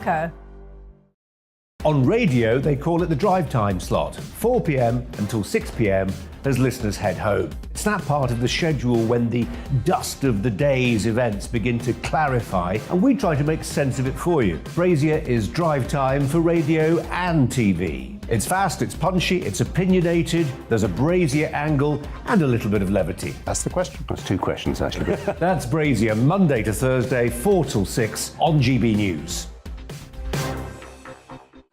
Co. On radio, they call it the drive time slot, 4 p.m. until 6 p.m. as listeners head home. It's that part of the schedule when the dust of the day's events begin to clarify, and we try to make sense of it for you. Brazier is drive time for radio and TV. It's fast, it's punchy, it's opinionated, there's a Brazier angle, and a little bit of levity. That's the question. That's two questions, actually. That's Brazier, Monday to Thursday, 4 till 6 on GB News.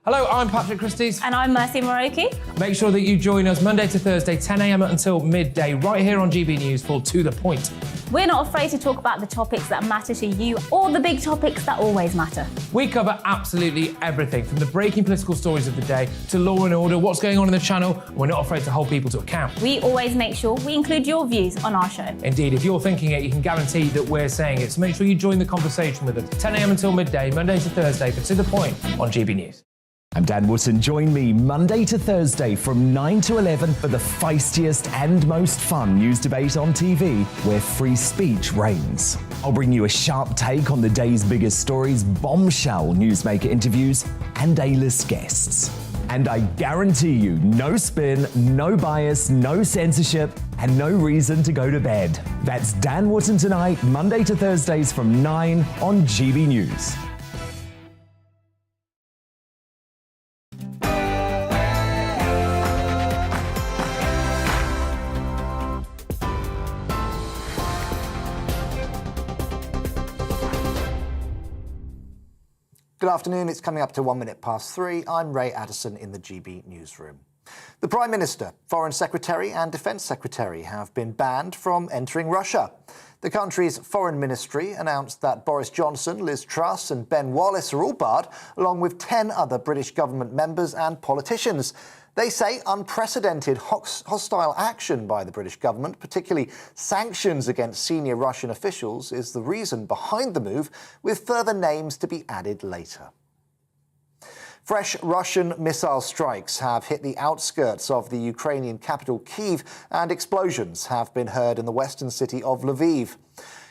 Hello, I'm Patrick Christie's. And I'm Mercy Moroki. Make sure that you join us Monday to Thursday, 10 a.m. until midday, right here on GB News for To The Point. We're not afraid to talk about the topics that matter to you or the big topics that always matter. We cover absolutely everything, from the breaking political stories of the day to law and order, what's going on in the channel. We're not afraid to hold people to account. We always make sure we include your views on our show. Indeed, if you're thinking it, you can guarantee that we're saying it. So make sure you join the conversation with us, 10 a.m. until midday, Monday to Thursday for To The Point on GB News. I'm Dan Wootton. Join me Monday to Thursday from 9 to 11 for the feistiest and most fun news debate on TV, where free speech reigns. I'll bring you a sharp take on the day's biggest stories, bombshell newsmaker interviews, and A-list guests. And I guarantee you, no spin, no bias, no censorship, and no reason to go to bed. That's Dan Wootton tonight, Monday to Thursdays from 9 on GB News. Good afternoon, it's coming up to 1 minute past 3. I'm Ray Addison in the GB newsroom. The Prime Minister, Foreign Secretary and Defence Secretary have been banned from entering Russia. The country's Foreign Ministry announced that Boris Johnson, Liz Truss and Ben Wallace are all barred, along with 10 other British government members and politicians. They say unprecedented hostile action by the British government, particularly sanctions against senior Russian officials, is the reason behind the move, with further names to be added later. Fresh Russian missile strikes have hit the outskirts of the Ukrainian capital Kyiv, and explosions have been heard in the western city of Lviv.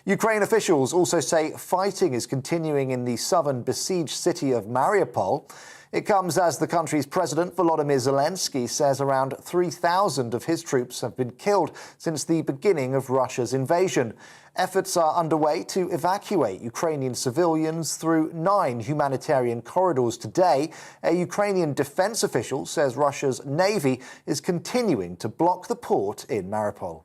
Ukraine officials also say fighting is continuing in the southern besieged city of Mariupol. It comes as the country's president, Volodymyr Zelensky, says around 3,000 of his troops have been killed since the beginning of Russia's invasion. Efforts are underway to evacuate Ukrainian civilians through 9 humanitarian corridors today. A Ukrainian defense official says Russia's navy is continuing to block the port in Mariupol.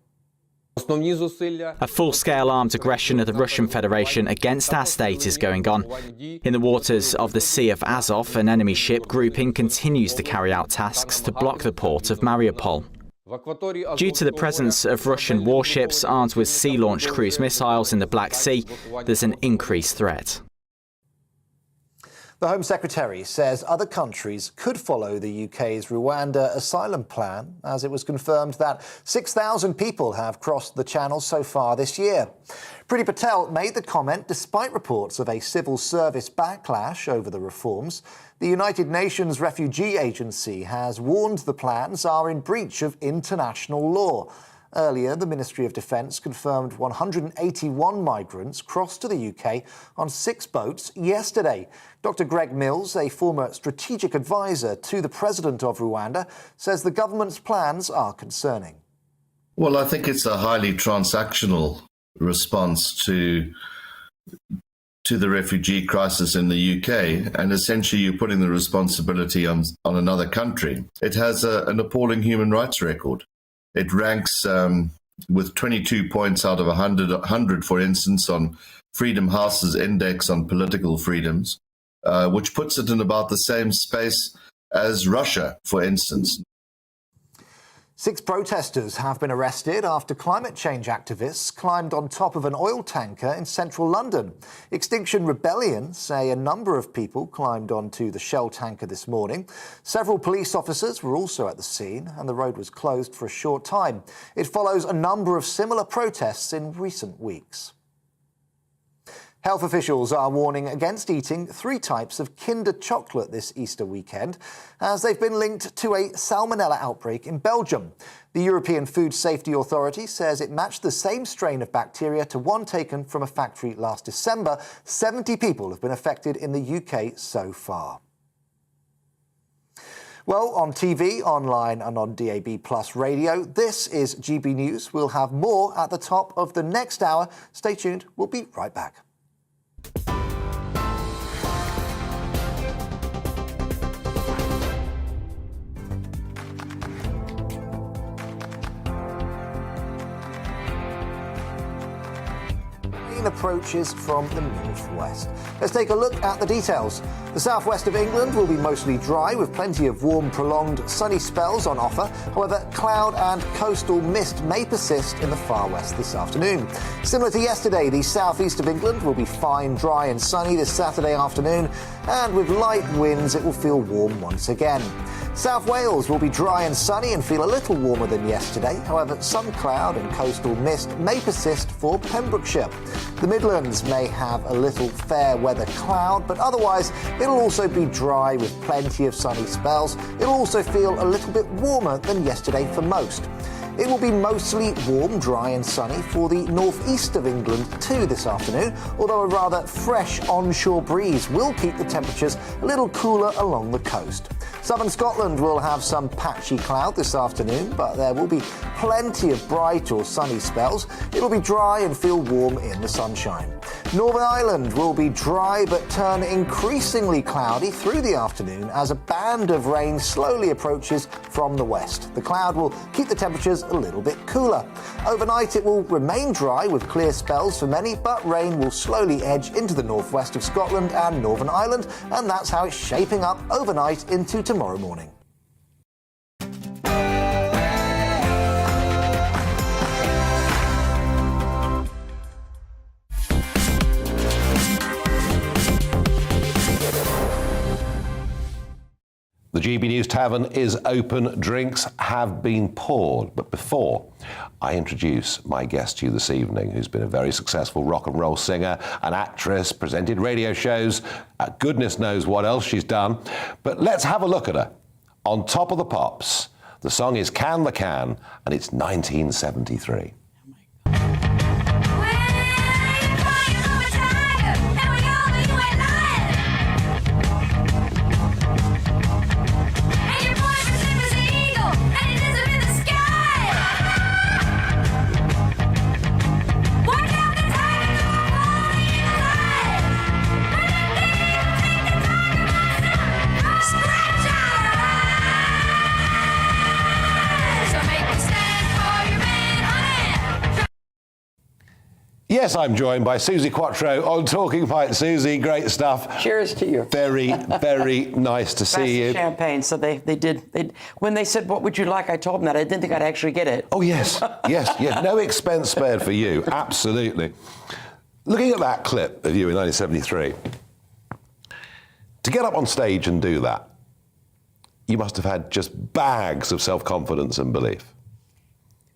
A full-scale armed aggression of the Russian Federation against our state is going on. In the waters of the Sea of Azov, an enemy ship grouping continues to carry out tasks to block the port of Mariupol. Due to the presence of Russian warships armed with sea-launched cruise missiles in the Black Sea, there's an increased threat. The Home Secretary says other countries could follow the UK's Rwanda asylum plan, as it was confirmed that 6,000 people have crossed the channel so far this year. Priti Patel made the comment despite reports of a civil service backlash over the reforms. The United Nations Refugee Agency has warned the plans are in breach of international law. Earlier, the Ministry of Defence confirmed 181 migrants crossed to the UK on 6 boats yesterday. Dr. Greg Mills, a former strategic advisor to the president of Rwanda, says the government's plans are concerning. Well, I think it's a highly transactional response to the refugee crisis in the UK, and essentially you're putting the responsibility on another country. It has an appalling human rights record. It ranks with 22 points out of 100, for instance, on Freedom House's index on political freedoms, which puts it in about the same space as Russia, for instance. 6 protesters have been arrested after climate change activists climbed on top of an oil tanker in central London. Extinction Rebellion say a number of people climbed onto the Shell tanker this morning. Several police officers were also at the scene, and the road was closed for a short time. It follows a number of similar protests in recent weeks. Health officials are warning against eating 3 types of Kinder chocolate this Easter weekend, as they've been linked to a salmonella outbreak in Belgium. The European Food Safety Authority says it matched the same strain of bacteria to one taken from a factory last December. 70 people have been affected in the UK so far. Well, on TV, online and on DAB+ radio, this is GB News. We'll have more at the top of the next hour. Stay tuned. We'll be right back. Approaches from the northwest. Let's take a look at the details. The southwest of England will be mostly dry with plenty of warm, prolonged sunny spells on offer. However, cloud and coastal mist may persist in the far west this afternoon. Similar to yesterday, the southeast of England will be fine, dry and sunny this Saturday afternoon, and with light winds it will feel warm once again. South Wales will be dry and sunny and feel a little warmer than yesterday. However, some cloud and coastal mist may persist for Pembrokeshire. The Midlands may have a little fair weather cloud, but otherwise it'll also be dry with plenty of sunny spells. It'll also feel a little bit warmer than yesterday for most. It will be mostly warm, dry and sunny for the northeast of England too this afternoon, although a rather fresh onshore breeze will keep the temperatures a little cooler along the coast. Southern Scotland will have some patchy cloud this afternoon, but there will be plenty of bright or sunny spells. It'll be dry and feel warm in the sunshine. Northern Ireland will be dry but turn increasingly cloudy through the afternoon as a band of rain slowly approaches from the west. The cloud will keep the temperatures a little bit cooler. Overnight it will remain dry with clear spells for many, but rain will slowly edge into the northwest of Scotland and Northern Ireland, and that's how it's shaping up overnight into tomorrow morning. The GB News Tavern is open. Drinks have been poured. But before I introduce my guest to you this evening, who's been a very successful rock and roll singer, an actress, presented radio shows, goodness knows what else she's done. But let's have a look at her. On Top of the Pops, the song is Can the Can, and it's 1973. Yes, I'm joined by Suzi Quatro on Talking Pints. Suzi, great stuff. Cheers to you. Very, very nice to see you. Champagne. So they did. When they said, "What would you like?" I told them that I didn't think I'd actually get it. Oh yes, yes. No expense spared for you. Absolutely. Looking at that clip of you in 1973, to get up on stage and do that, you must have had just bags of self-confidence and belief.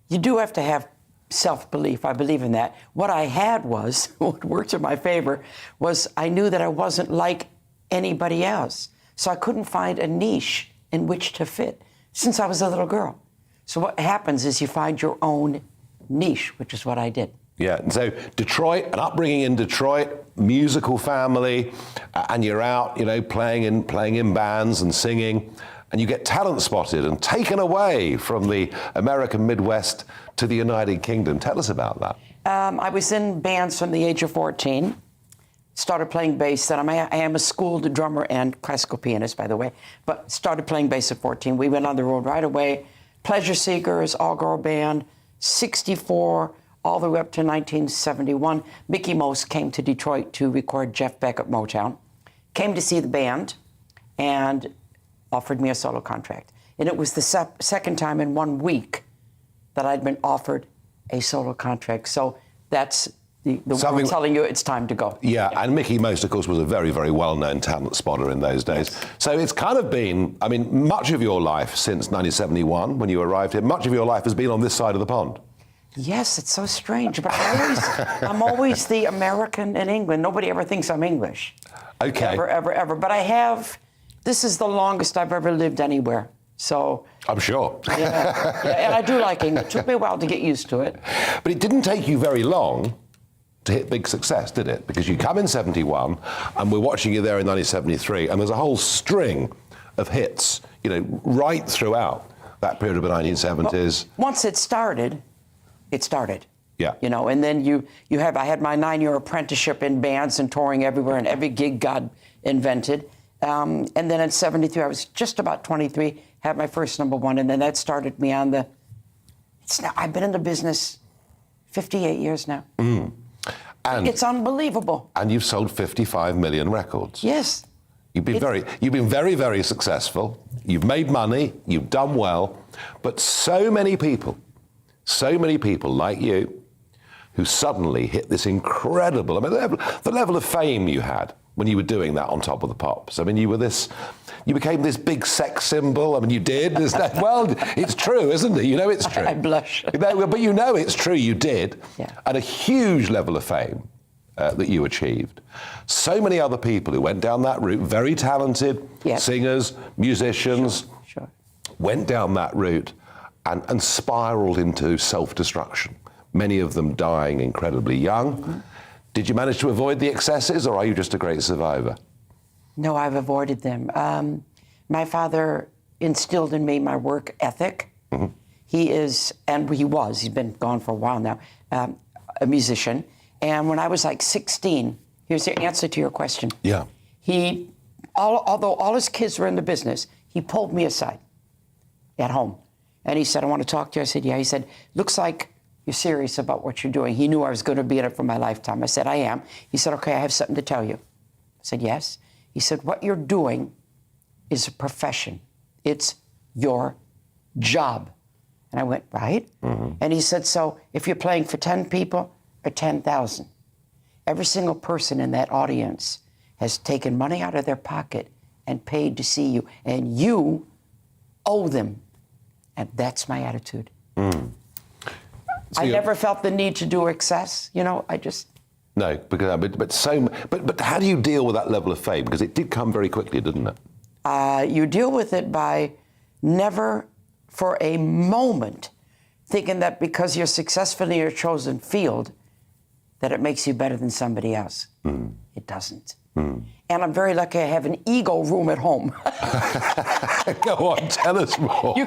You do have to have self-belief. I believe in that. What I had was, what worked in my favor, was I knew that I wasn't like anybody else. So I couldn't find a niche in which to fit since I was a little girl. So what happens is you find your own niche, which is what I did. Yeah, and so Detroit, an upbringing in Detroit, musical family, and you're out, playing in bands and singing, and you get talent spotted and taken away from the American Midwest to the United Kingdom. Tell us about that. I was in bands from the age of 14, started playing bass. And I am a schooled drummer and classical pianist, by the way, but started playing bass at 14. We went on the road right away. Pleasure Seekers, all-girl band, 64, all the way up to 1971. Mickey Most came to Detroit to record Jeff Beck at Motown, came to see the band, and offered me a solo contract. And it was the second time in 1 week that I'd been offered a solo contract. So that's the world telling you it's time to go. Yeah, and Mickey Most, of course, was a very, very well-known talent spotter in those days. Yes. So it's kind of been, much of your life since 1971, when you arrived here, much of your life has been on this side of the pond. Yes, it's so strange, but I'm always the American in England. Nobody ever thinks I'm English. Okay. Ever, ever, ever. But this is the longest I've ever lived anywhere. So. I'm sure. Yeah, and I do like England. It took me a while to get used to it. But it didn't take you very long to hit big success, did it? Because you come in 71, and we're watching you there in 1973, and there's a whole string of hits, right throughout that period of the 1970s. Well, once it started. Yeah. And then I had my 9-year apprenticeship in bands and touring everywhere and every gig God invented. And then in 73, I was just about 23, had my first #1, and then that started me on I've been in the business 58 years now. Mm. And it's unbelievable. And you've sold 55 million records. Yes. You've been very, very successful. You've made money. You've done well. But so many people like you, who suddenly hit this incredible, the level of fame you had when you were doing that on Top of the Pops. I mean, you became this big sex symbol. I mean, you did. Well, it's true, isn't it? It's true. I blush. But it's true, you did. Yeah. At a huge level of fame that you achieved. So many other people who went down that route, very talented singers, musicians, Sure. went down that route and spiraled into self-destruction. Many of them dying incredibly young. Mm-hmm. Did you manage to avoid the excesses, or are you just a great survivor? No, I've avoided them. My father instilled in me my work ethic. Mm-hmm. He's been gone for a while now, a musician. And when I was like 16, here's the answer to your question. Yeah. Although all his kids were in the business, he pulled me aside at home. And he said, I want to talk to you. I said, yeah. He said, looks like you're serious about what you're doing. He knew I was going to be in it for my lifetime. I said, I am. He said, okay, I have something to tell you. I said, yes. He said, what you're doing is a profession. It's your job. And I went, right? Mm-hmm. And he said, so if you're playing for 10 people or 10,000, every single person in that audience has taken money out of their pocket and paid to see you. And you owe them. And that's my attitude. Mm. So I never felt the need to do excess. I just... No, but how do you deal with that level of fame? Because it did come very quickly, didn't it? You deal with it by never for a moment thinking that because you're successful in your chosen field, that it makes you better than somebody else. Mm. It doesn't. Mm. And I'm very lucky I have an ego room at home. Go on, tell us more. You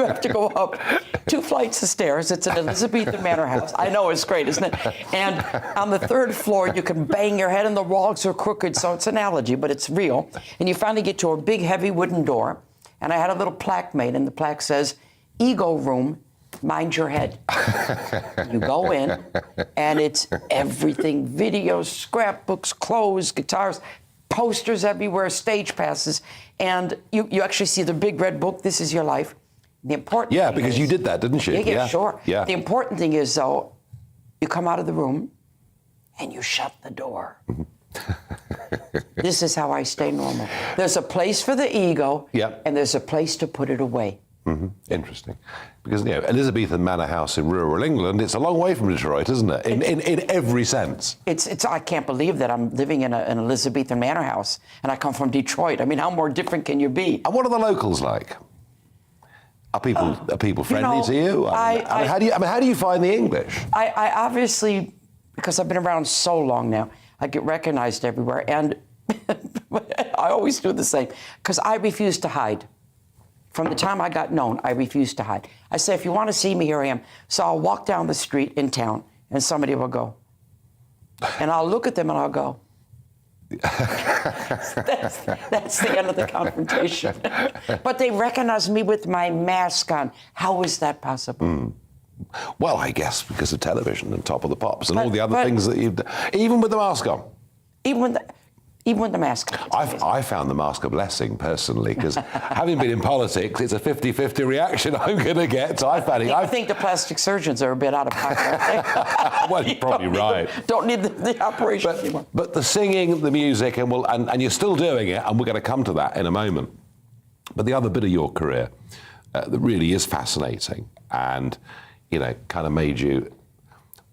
have to go up 2 flights of stairs. It's an Elizabethan manor house. I know, it's great, isn't it? And on the 3rd floor, you can bang your head and the walls are crooked, so it's an analogy, but it's real. And you finally get to a big, heavy wooden door, and I had a little plaque made, and the plaque says, ego room, mind your head. You go in, and it's everything, videos, scrapbooks, clothes, guitars, posters everywhere, stage passes, and you actually see the big red book, This Is Your Life. The important thing because you did that, didn't you? Yeah, sure. Yeah. The important thing is, though, you come out of the room and you shut the door. This is how I stay normal. There's a place for the ego, and there's a place to put it away. Mm-hmm. Interesting. Because, Elizabethan Manor House in rural England, it's a long way from Detroit, isn't it? In every sense. I can't believe that I'm living in an Elizabethan Manor House and I come from Detroit. I mean, how more different can you be? And what are the locals like? Are people friendly to you? How do you find the English? I obviously, because I've been around so long now, I get recognized everywhere, and I always do the same, because I refuse to hide. From the time I got known, I refused to hide. I say, if you want to see me, here I am. So I'll walk down the street in town, and somebody will go. And I'll look at them, and I'll go. That's the end of the confrontation. But they recognize me with my mask on. How is that possible? Mm. Well, I guess because of television and Top of the Pops and all the other things that you've done. Even with the mask on? Even with the mask on. I found the mask a blessing, personally, because having been in politics, it's a 50-50 reaction I'm going to get. So I think the plastic surgeons are a bit out of pocket, aren't they? Well, you're probably right. Don't need the operation anymore. But the singing, the music, and you're still doing it, and we're going to come to that in a moment. But the other bit of your career that really is fascinating, and kind of made you,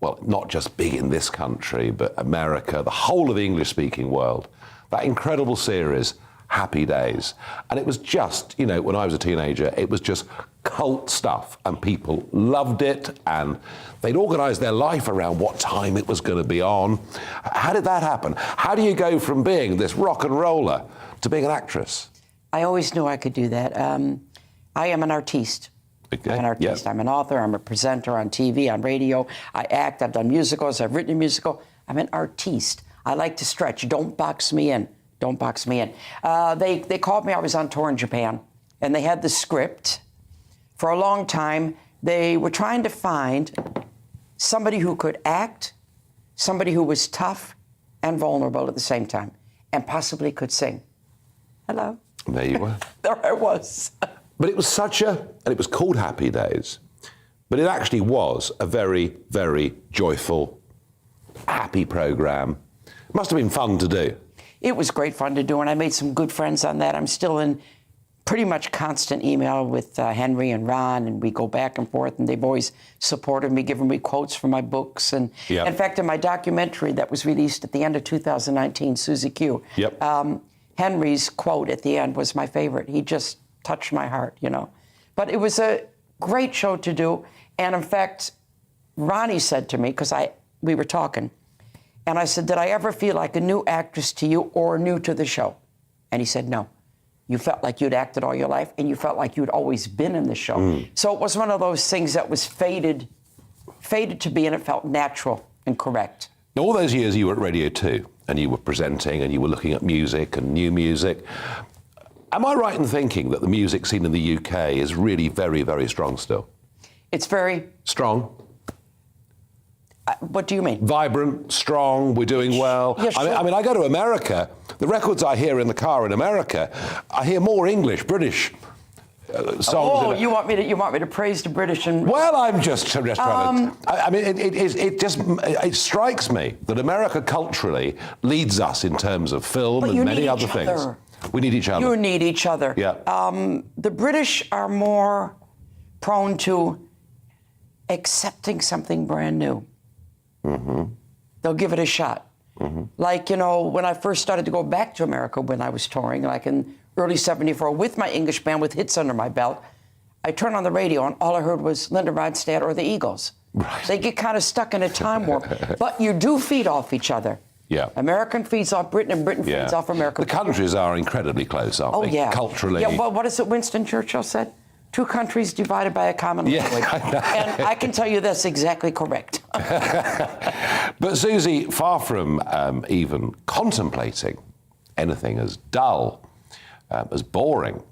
well, not just big in this country, but America, the whole of the English-speaking world. That incredible series, Happy Days. And it was just, when I was a teenager, it was just cult stuff, and people loved it, and they'd organised their life around what time it was going to be on. How did that happen? How do you go from being this rock and roller to being an actress? I always knew I could do that. I am an artiste. Okay. I'm an artiste. Yeah. I'm an author. I'm a presenter on TV, on radio. I act. I've done musicals. I've written a musical. I'm an artiste. I like to stretch. Don't box me in. Don't box me in. They called me. I was on tour in Japan, and they had the script. For a long time, they were trying to find somebody who could act, somebody who was tough and vulnerable at the same time, and possibly could sing. Hello. There you were. There I was. But it was and it was called Happy Days, but it actually was a very, very joyful, happy programme. Must have been fun to do. It was great fun to do, and I made some good friends on that. I'm still in pretty much constant email with Henry and Ron, and we go back and forth, and they've always supported me, giving me quotes from my books. And Yep. in fact, in my documentary that was released at the end of 2019, Suzi Quatro, Yep. Henry's quote at the end was my favorite. He just touched my heart, But it was a great show to do. And in fact, Ronnie said to me, because we were talking, and I said, did I ever feel like a new actress to you or new to the show? And he said, no. You felt like you'd acted all your life, and you felt like you'd always been in the show. So it was one of those things that was fated to be, and it felt natural and correct. Now, all those years you were at Radio 2, and you were presenting, and you were looking at music and new music. Am I right in thinking that the music scene in the UK is really very, very strong still? It's very... Strong? What do you mean? Vibrant, strong, we're doing well. Yeah, sure. I mean, I go to America, the records I hear in the car in America, I hear more English, British songs. Oh, you want me to praise the British and... Well, I'm just trying to... I mean, it strikes me that America culturally leads us in terms of film and many other things. We need each other. You need each other. Yeah. The British are more prone to accepting something brand new. Mm-hmm. They'll give it a shot. Mm-hmm. Like, when I first started to go back to America when I was touring, like in early 74, with my English band, with hits under my belt, I turned on the radio and all I heard was Linda Ronstadt or the Eagles. Right. They get kind of stuck in a time warp. But you do feed off each other. Yeah. American feeds off Britain, and Britain feeds off America. The countries are incredibly close, aren't they? Oh, yeah. Culturally. Yeah, well, what is it Winston Churchill said? 2 countries divided by a common language. And I can tell you that's exactly correct. But Suzi, far from even contemplating anything as dull, as boring,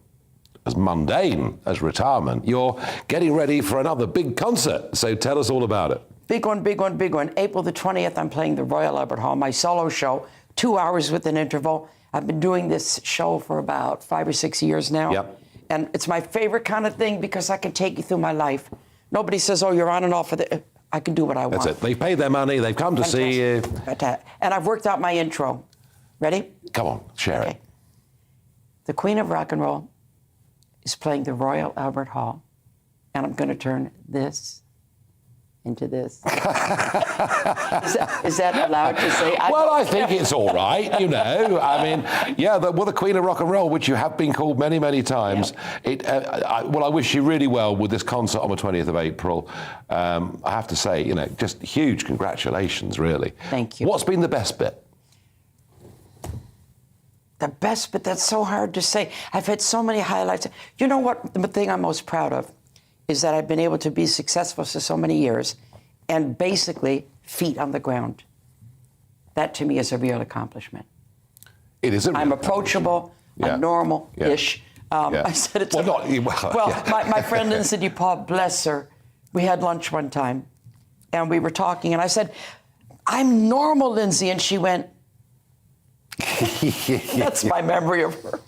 as mundane as retirement, you're getting ready for another big concert. So tell us all about it. Big one, big one, big one. April the 20th, I'm playing the Royal Albert Hall, my solo show, 2 hours with an interval. I've been doing this show for about 5 or 6 years now. Yep. And it's my favorite kind of thing because I can take you through my life. Nobody says, oh, you're on and off of it. I can do what I want. That's it. They've paid their money. They've come to see you. And I've worked out my intro. Ready? Come on, share it. The Queen of Rock and Roll is playing the Royal Albert Hall. And I'm going to turn this into this. Is that allowed to say? I think it's all right, I mean, the Queen of Rock and Roll, which you have been called many, many times. Yeah. I wish you really well with this concert on the 20th of April. I have to say, just huge congratulations, really. Thank you. What's been the best bit? The best bit? That's so hard to say. I've had so many highlights. You know what? The thing I'm most proud of is that I've been able to be successful for so many years and basically feet on the ground. That to me is a real accomplishment. It is a real I'm approachable, I'm normal-ish. I said it's my friend Lindsay DePaul, bless her, we had lunch one time and we were talking and I said, I'm normal, Lindsay, and she went, that's my memory of her.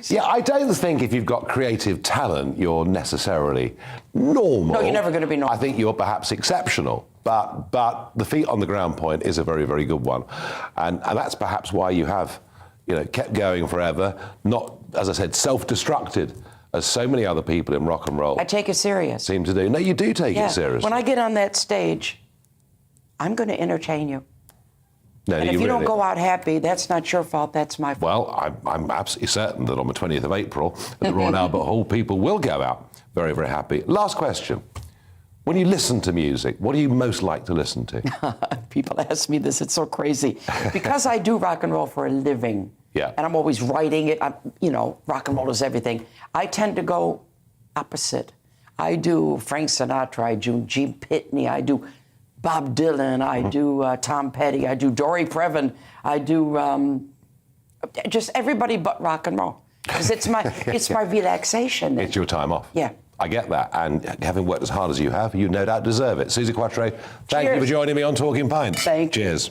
Yeah, I don't think if you've got creative talent, you're necessarily normal. No, you're never going to be normal. I think you're perhaps exceptional, but the feet on the ground point is a very, very good one. And that's perhaps why you have, kept going forever, not, as I said, self-destructed as so many other people in rock and roll I take it serious. seem to do. No, you do take it seriously. When I get on that stage, I'm going to entertain you. No, And if you really don't go out happy, that's not your fault, that's my fault. Well, I'm absolutely certain that on the 20th of April at the Royal Albert Hall, people will go out very, very happy. Last question. When you listen to music, what do you most like to listen to? People ask me this, it's so crazy. Because I do rock and roll for a living, Yeah. and I'm always writing it, rock and roll is everything, I tend to go opposite. I do Frank Sinatra, I do Gene Pitney, I do Bob Dylan, I do Tom Petty, I do Dory Previn, I do just everybody but rock and roll. Because it's my relaxation. It's your time off. Yeah. I get that, and having worked as hard as you have, you no doubt deserve it. Suzi Quatro, thank you for joining me on Talking Pints. Thank you. Cheers.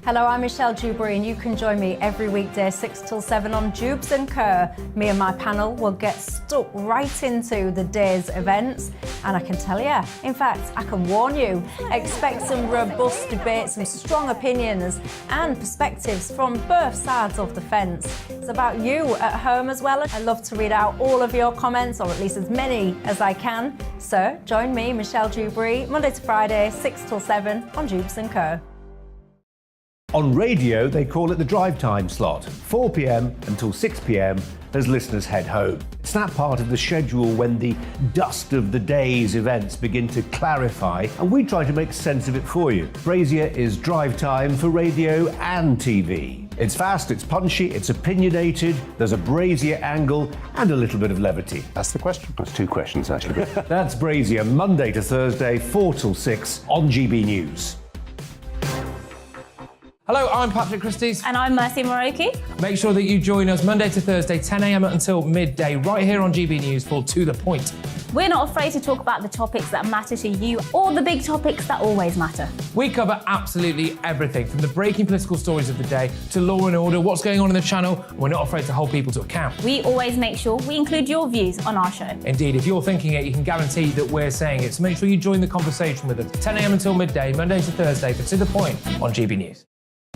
Hello, I'm Michelle Dewberry, and you can join me every weekday 6 till 7 on Jubes and Kerr. Me and my panel will get stuck right into the day's events, and I can tell you, in fact, I can warn you, expect some robust debates, some strong opinions and perspectives from both sides of the fence. It's about you at home as well. I love to read out all of your comments, or at least as many as I can. So join me, Michelle Dewberry, Monday to Friday, 6 till 7 on Jubes and Kerr. On radio, they call it the drive time slot, 4 p.m. until 6 p.m. as listeners head home. It's that part of the schedule when the dust of the day's events begin to clarify, and we try to make sense of it for you. Brazier is drive time for radio and TV. It's fast, it's punchy, it's opinionated, there's a Brazier angle and a little bit of levity. That's the question. That's two questions, actually. That's Brazier, Monday to Thursday, 4 till 6 on GB News. Hello, I'm Patrick Christys. And I'm Mercy Moroki. Make sure that you join us Monday to Thursday, 10 a.m. until midday, right here on GB News for To The Point. We're not afraid to talk about the topics that matter to you or the big topics that always matter. We cover absolutely everything, from the breaking political stories of the day to law and order, what's going on in the channel. We're not afraid to hold people to account. We always make sure we include your views on our show. Indeed, if you're thinking it, you can guarantee that we're saying it. So make sure you join the conversation with us, 10 a.m. until midday, Monday to Thursday, for To The Point on GB News.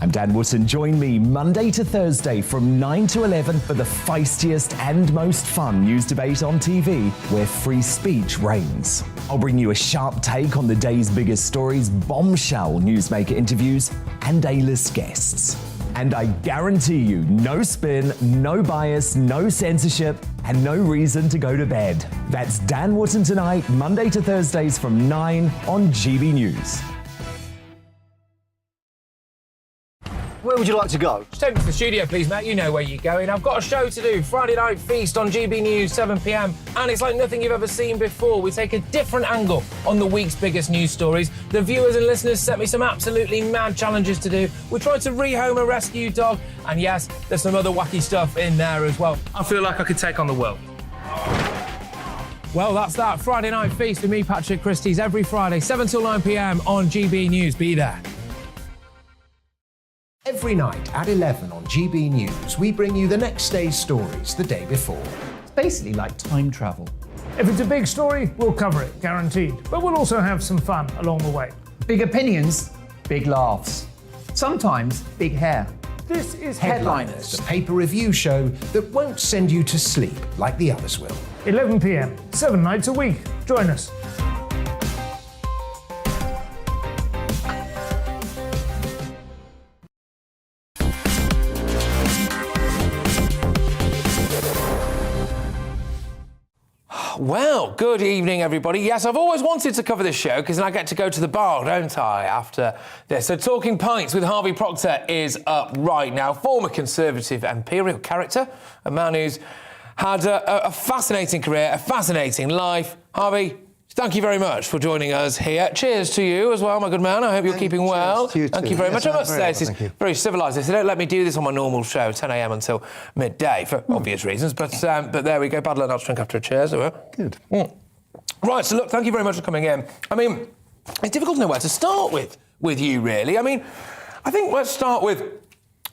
I'm Dan Wootton. Join me Monday to Thursday from 9 to 11 for the feistiest and most fun news debate on TV, where free speech reigns. I'll bring you a sharp take on the day's biggest stories, bombshell newsmaker interviews, and A-list guests. And I guarantee you, no spin, no bias, no censorship, and no reason to go to bed. That's Dan Wootton tonight, Monday to Thursdays from 9 on GB News. Where would you like to go? Just take me to the studio, please, Matt. You know where you're going. I've got a show to do. Friday Night Feast on GB News, 7 p.m. And it's like nothing you've ever seen before. We take a different angle on the week's biggest news stories. The viewers and listeners set me some absolutely mad challenges to do. We tried to rehome a rescue dog. And yes, there's some other wacky stuff in there as well. I feel like I could take on the world. Well, that's that. Friday Night Feast with me, Patrick Christys, every Friday, 7 till 9 p.m. on GB News. Be there. Every night at 11 on GB News, we bring you the next day's stories the day before. It's basically like time travel. If it's a big story, we'll cover it, guaranteed. But we'll also have some fun along the way. Big opinions, big laughs. Sometimes big hair. This is Headliners, the paper review show that won't send you to sleep like the others will. 11 p.m, 7 nights a week. Join us. Well, good evening, everybody. Yes, I've always wanted to cover this show because then I get to go to the bar, don't I, after this. So Talking Pints with Harvey Proctor is up right now. Former Conservative imperial character, a man who's had a fascinating career, a fascinating life. Harvey, thank you very much for joining us here. Cheers to you as well, my good man. I hope you're keeping well. Thank you very much. I must say, this is very civilised. They don't let me do this on my normal show, 10 a.m. until midday, for obvious reasons. But there we go. Bad luck not to drink after a cheers. Good. Right, so look, thank you very much for coming in. I mean, it's difficult to know where to start with you, really. I mean, I think let's start with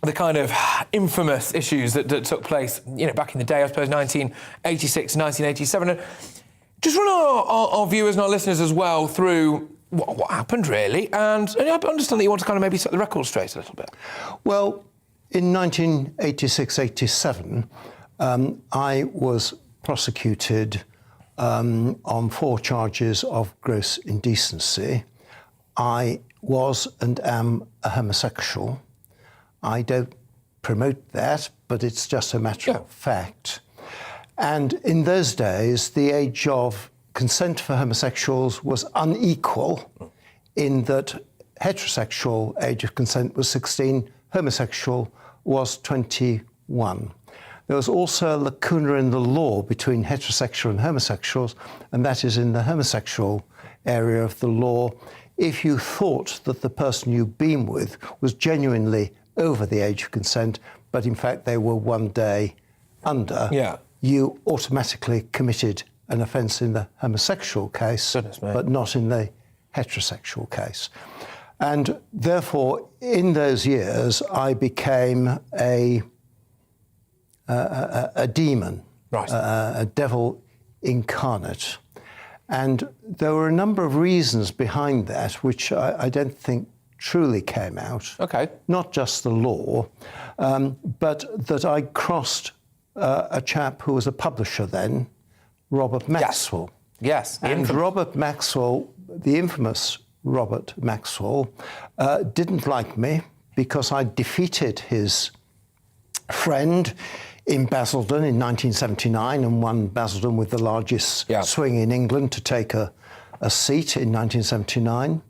the kind of infamous issues that took place, back in the day, I suppose, 1986, 1987. Just run our viewers and our listeners as well through what happened, really. And I understand that you want to kind of maybe set the record straight a little bit. Well, in 1986-87, I was prosecuted on 4 charges of gross indecency. I was and am a homosexual. I don't promote that, but it's just a matter of fact. And in those days, the age of consent for homosexuals was unequal in that heterosexual age of consent was 16, homosexual was 21. There was also a lacuna in the law between heterosexual and homosexuals, and that is in the homosexual area of the law. If you thought that the person you'd been with was genuinely over the age of consent, but in fact they were one day under, you automatically committed an offence in the homosexual case, but not in the heterosexual case. And therefore, in those years, I became a demon, a devil incarnate. And there were a number of reasons behind that, which I don't think truly came out. Okay. Not just the law, but that I crossed a chap who was a publisher then, Robert Maxwell. Yes. And Robert Maxwell, the infamous Robert Maxwell, didn't like me because I defeated his friend in Basildon in 1979 and won Basildon with the largest swing in England to take a seat in 1979.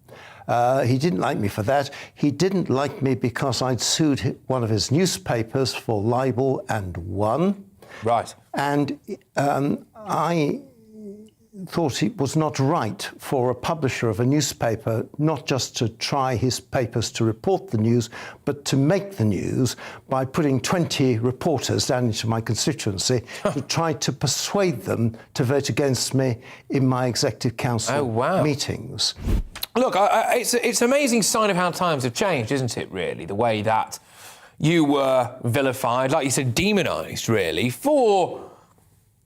He didn't like me for that. He didn't like me because I'd sued one of his newspapers for libel and won. Right. And I thought it was not right for a publisher of a newspaper not just to try his papers to report the news, but to make the news by putting 20 reporters down into my constituency to try to persuade them to vote against me in my executive council meetings. Look, it's an amazing sign of how times have changed, isn't it, really? The way that you were vilified, like you said, demonised, really, for,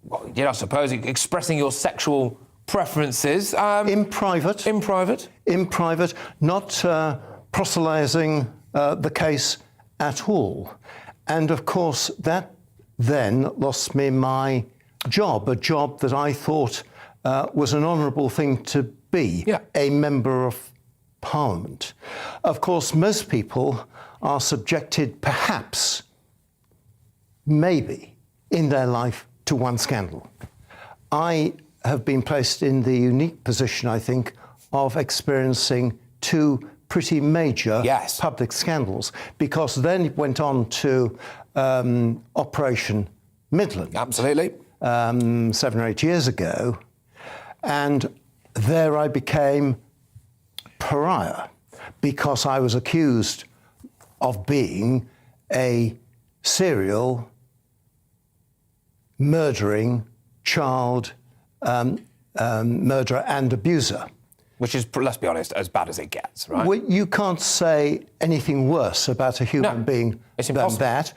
well, you know, I suppose, expressing your sexual preferences. In private. In private. In private, not proselytising the case at all. And, of course, that then lost me my job, a job that I thought was an honourable thing to be, a member of Parliament. Of course, most people are subjected, perhaps, maybe, in their life to one scandal. I have been placed in the unique position, I think, of experiencing 2 pretty major public scandals, because then it went on to Operation Midland. Absolutely. 7 or 8 years ago, and there I became pariah because I was accused of being a serial murdering child murderer and abuser. Which is, let's be honest, as bad as it gets, right? Well, you can't say anything worse about a human being than that.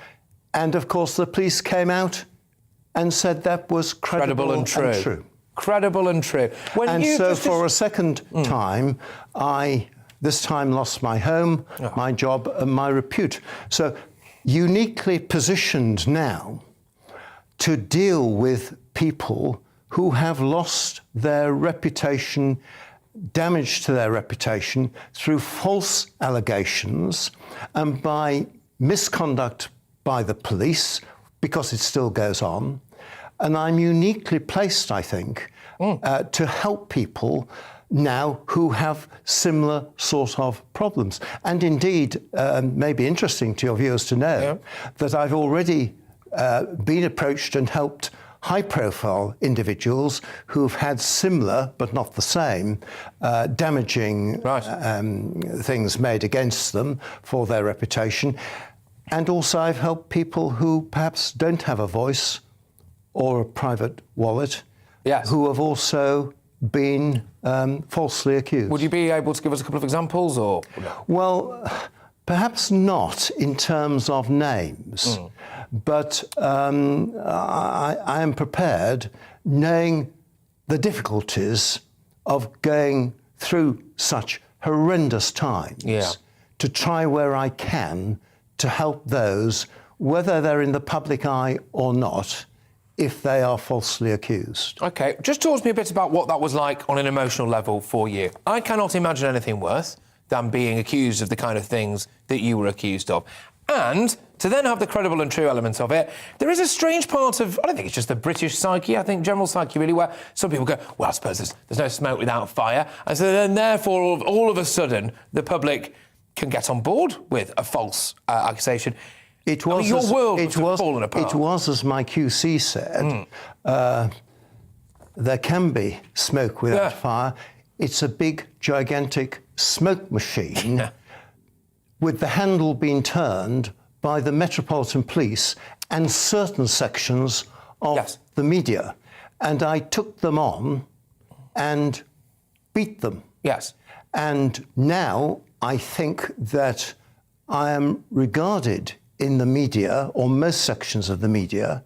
And, of course, the police came out and said that was credible and true. Credible and true. And so for a second time, I this time lost my home, my job and my repute. So uniquely positioned now to deal with people who have lost their reputation, damage to their reputation through false allegations and by misconduct by the police, because it still goes on. And I'm uniquely placed, I think, to help people now who have similar sort of problems. And indeed, may be interesting to your viewers to know that I've already been approached and helped high-profile individuals who've had similar, but not the same, damaging things made against them for their reputation. And also I've helped people who perhaps don't have a voice or a private wallet, who have also been falsely accused. Would you be able to give us a couple of examples, or? Well, perhaps not in terms of names, but I am prepared, knowing the difficulties of going through such horrendous times to try where I can to help those, whether they're in the public eye or not, if they are falsely accused. OK, just talk to me a bit about what that was like on an emotional level for you. I cannot imagine anything worse than being accused of the kind of things that you were accused of. And to then have the credible and true element of it, there is a strange part of, I don't think it's just the British psyche, I think general psyche really, where some people go, well, I suppose there's no smoke without fire. And so then therefore, all of a sudden, the public can get on board with a false accusation. It was your world was fallen apart. It was, as my QC said, there can be smoke without fire. It's a big, gigantic smoke machine with the handle being turned by the Metropolitan Police and certain sections of the media. And I took them on and beat them. Yes. And now I think that I am regarded in the media, or most sections of the media,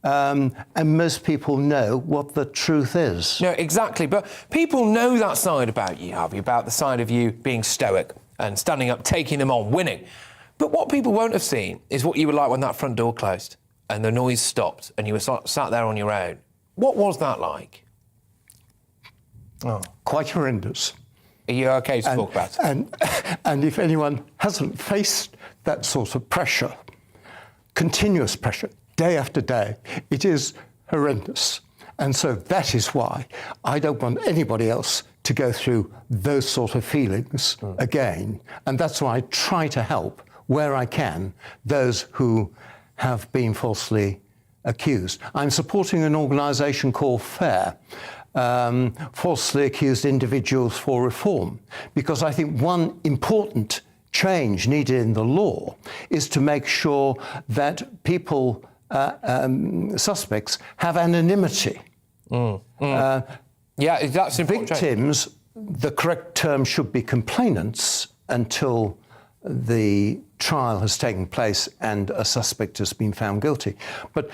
and most people know what the truth is. No, exactly. But people know that side about you, Harvey, about the side of you being stoic and standing up, taking them on, winning. But what people won't have seen is what you were like when that front door closed and the noise stopped and you were sat there on your own. What was that like? Oh, quite horrendous. Are you OK to talk about it? And if anyone hasn't faced that sort of pressure, continuous pressure, day after day, it is horrendous. And so that is why I don't want anybody else to go through those sort of feelings again. And that's why I try to help, where I can, those who have been falsely accused. I'm supporting an organisation called FAIR, Falsely Accused Individuals for Reform, because I think one important change needed in the law is to make sure that people, suspects, have anonymity. Yeah, that's important. Victims, the correct term should be complainants until the trial has taken place and a suspect has been found guilty. But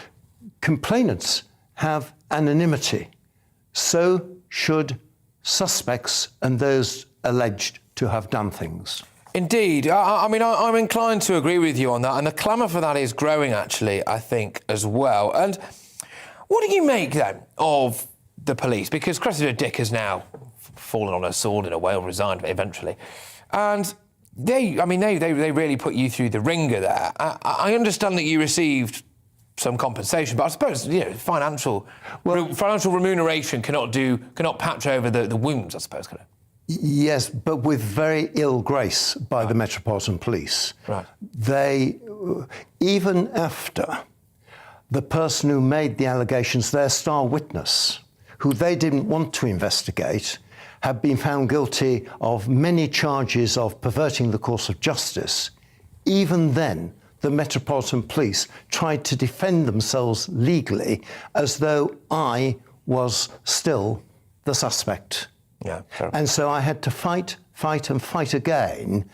complainants have anonymity. So should suspects and those alleged to have done things. Indeed. I mean, I'm inclined to agree with you on that, and the clamour for that is growing, actually, I think, as well. And what do you make, then, of the police? Because Cressida Dick has now fallen on her sword in a way, or resigned eventually. And they really put you through the ringer there. I understand that you received some compensation, but I suppose, financial remuneration cannot patch over the wounds, I suppose, can it? Yes, but with very ill grace by the Metropolitan Police. Right. They, even after the person who made the allegations, their star witness, who they didn't want to investigate, had been found guilty of many charges of perverting the course of justice. Even then, the Metropolitan Police tried to defend themselves legally as though I was still the suspect. Yeah, terrible. And so I had to fight again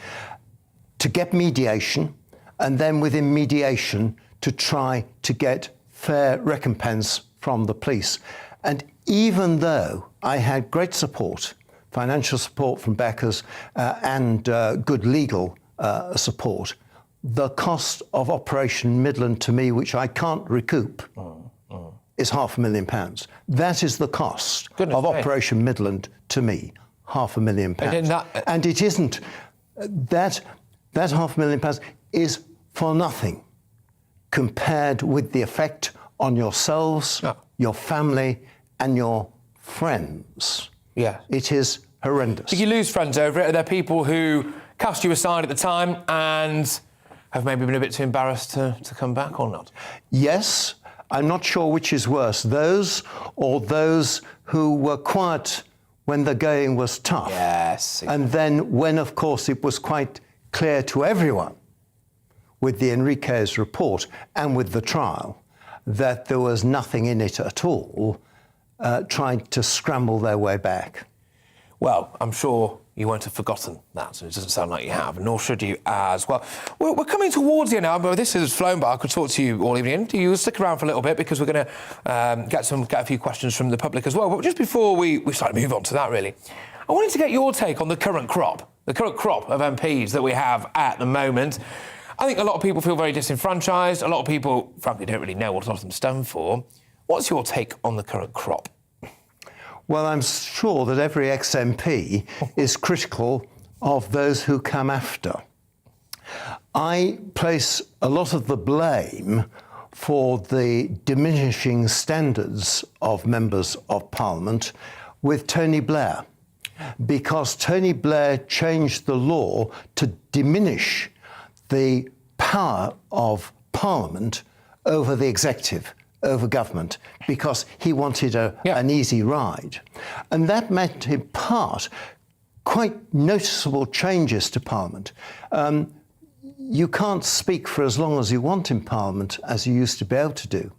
to get mediation, and then within mediation to try to get fair recompense from the police. And even though I had great support, financial support from Beckers and good legal support, the cost of Operation Midland to me, which I can't recoup, is £500,000. That is the cost of Operation Midland to me, £500,000. And it isn't. That £500,000 is for nothing compared with the effect on yourselves, your family, and your friends. Yeah. It is horrendous. Did you lose friends over it? Are there people who cast you aside at the time and have maybe been a bit too embarrassed to come back or not? Yes. I'm not sure which is worse, those or those who were quiet when the going was tough. Yes. Exactly. And then when, of course, it was quite clear to everyone with the Enriquez report and with the trial that there was nothing in it at all, trying to scramble their way back. Well, I'm sure you won't have forgotten that, and it doesn't sound like you have, nor should you as well. We're coming towards the end now, but this has flown by. I could talk to you all evening. Do you stick around for a little bit, because we're going to get a few questions from the public as well. But just before we start to move on to that, really, I wanted to get your take on the current crop of MPs that we have at the moment. I think a lot of people feel very disenfranchised. A lot of people, frankly, don't really know what a lot of them stand for. What's your take on the current crop? Well, I'm sure that every ex-MP is critical of those who come after. I place a lot of the blame for the diminishing standards of members of Parliament with Tony Blair, because Tony Blair changed the law to diminish the power of Parliament over the executive, over government, because he wanted an easy ride. And that meant, in part, quite noticeable changes to Parliament. You can't speak for as long as you want in Parliament as you used to be able to do.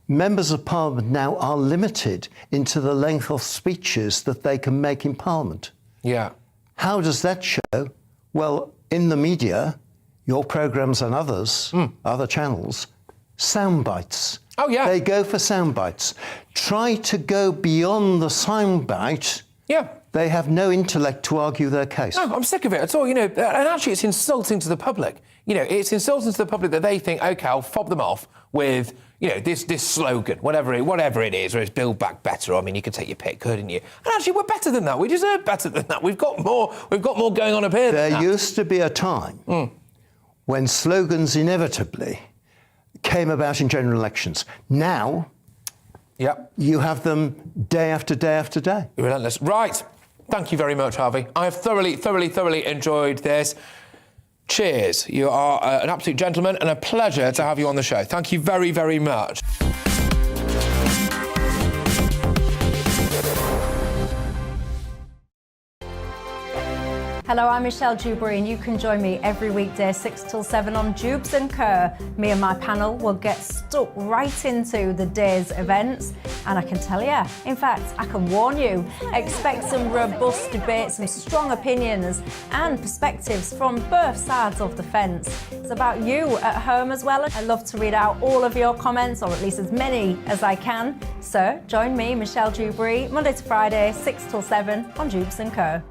Members of Parliament now are limited into the length of speeches that they can make in Parliament. Yeah. How does that show? Well, in the media, your programmes and others, other channels, sound bites. Oh, yeah. They go for sound bites. Try to go beyond the sound bite. Yeah. They have no intellect to argue their case. No, I'm sick of it at all, and actually it's insulting to the public. It's insulting to the public that they think, OK, I'll fob them off with, this slogan, whatever it is, or it's Build Back Better. I mean, you could take your pick, couldn't you? And actually, we're better than that. We deserve better than that. We've got more going on up here than that. There used to be a time when slogans inevitably came about in general elections. Now, you have them day after day after day. You're relentless. Right. Thank you very much, Harvey. I have thoroughly enjoyed this. Cheers. You are an absolute gentleman and a pleasure to have you on the show. Thank you very, very much. Hello, I'm Michelle Dewberry, and you can join me every weekday 6 till 7 on Jubes and Kerr. Me and my panel will get stuck right into the day's events, and I can tell you, in fact, I can warn you, expect some robust debates, some strong opinions and perspectives from both sides of the fence. It's about you at home as well. I love to read out all of your comments, or at least as many as I can. So join me, Michelle Dewberry, Monday to Friday, 6 till 7 on Jubes and Kerr.